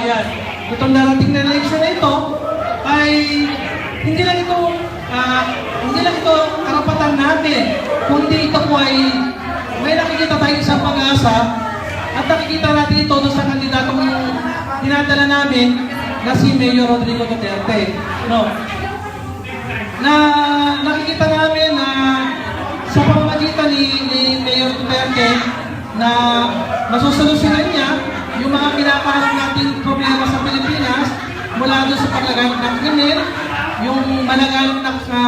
bayan. Itong darating na eleksyon na ito ay hindi lang ito karapatan natin, kundi ito po ay may nakikita tayong isang pag-asa at nakikita natin ito doon sa kandidatong dinadala namin na si Mayor Rodrigo Duterte. No? Na nakikita namin na sa pamamagitan ni Mayor Duterte na masusolusyonan niya yung mga kinakaharap nating problema sa Pilipinas mula doon sa paglaganap ng krimen, yung malaganap na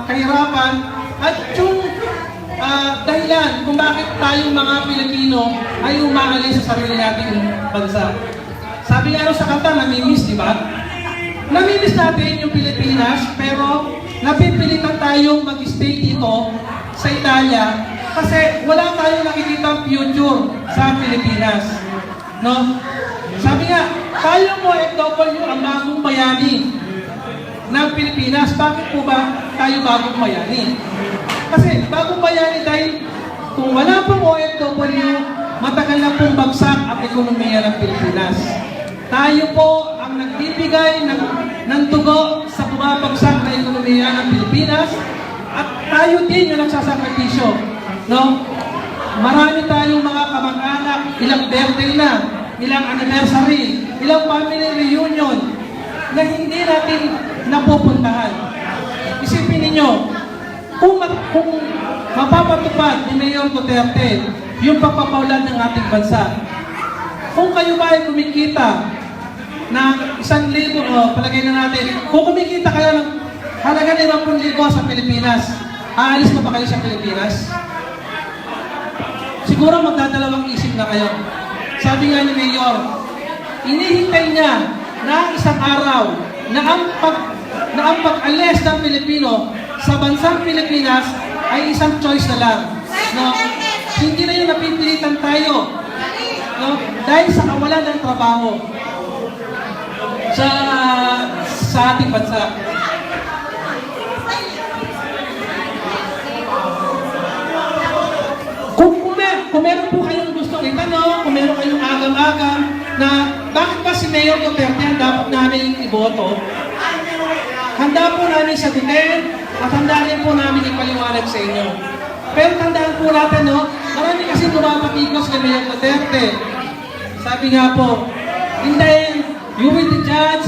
kahirapan, at yung dahilan kung bakit tayong mga Pilipino ay umaalis sa sarili nating bansa. Sabi nga sa kanta, namimiss, di ba? Namimiss natin yung Pilipinas, pero napipilitan tayong mag-stay dito sa Italia kasi wala tayong nakikita future sa Pilipinas. No? Sabi nga, tayo mo FW ang bagong bayani ng Pilipinas. Bakit po ba tayo bagong bayani? Kasi bagong bayani dahil kung wala pong OFW, matagal na pong bagsak ang ekonomiya ng Pilipinas. Tayo po ang nagbibigay ng tugo sa bumabagsak na ekonomiya ng Pilipinas at tayo din yung nagsasakripisyo. No? Marami tayong mga kamag-anak, ilang birthday na, ilang anniversary, ilang family reunion na hindi natin napupuntahan. Isipin ninyo, kung mapapatupad ni Mayor Duterte yung pagpapaulan ng ating bansa, kung kayo ba ay kumikita na 1,000, palagay na natin, kung kumikita kayo ng halaga ng 50,000 sa Pilipinas, aalis na ba kayo sa Pilipinas? Siguro magdadalawang isip na kayo. Sabi nga ni Mayor, inihintay niya na isang araw na ang pag-alis ng Pilipino sa bansang Pilipinas ay isang choice na lang. No? Hindi na yung napipilitan tayo. No? Dahil sa kawalan ng trabaho sa ating bansa. Kung meron po kayong gustong itanong, kung meron kayong agam-agam na bakit ba si Mayor Duterte ang dapat namin iboto, handa po namin sagutin at handa rin po namin ipaliwanag sa inyo. Pero tandaan po natin, no, marami kasi tumapatikos kay Mayor Duterte. Sabi nga po, in the end, you will be judged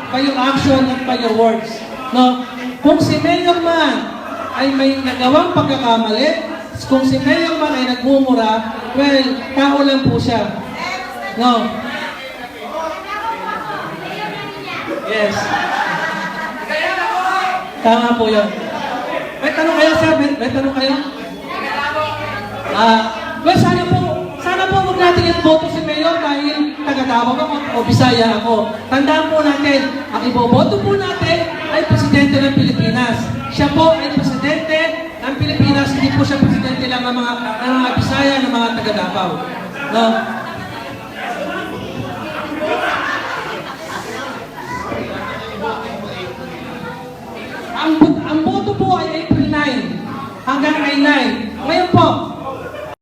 by your action and by your words. No? Kung si Mayor man ay may nagawang pagkakamali, kung si Mayor man ay nagmumura, well, tao lang po siya. No? Yes. Tama po yun. May tanong kayo, sir? May tanong kayo? Well, sana po huwag natin iboto si Mayor dahil taga-Davao ako o Bisaya ako. Tandaan po natin, ang iboboto po natin ay Presidente ng Pilipinas. Siya po ay Presidente ng Pilipinas, hindi po siya Presidente lang ng mga Bisaya, ng mga taga-Davao. No? Ang boto po ay April 9 hanggang May 9. Ngayon po,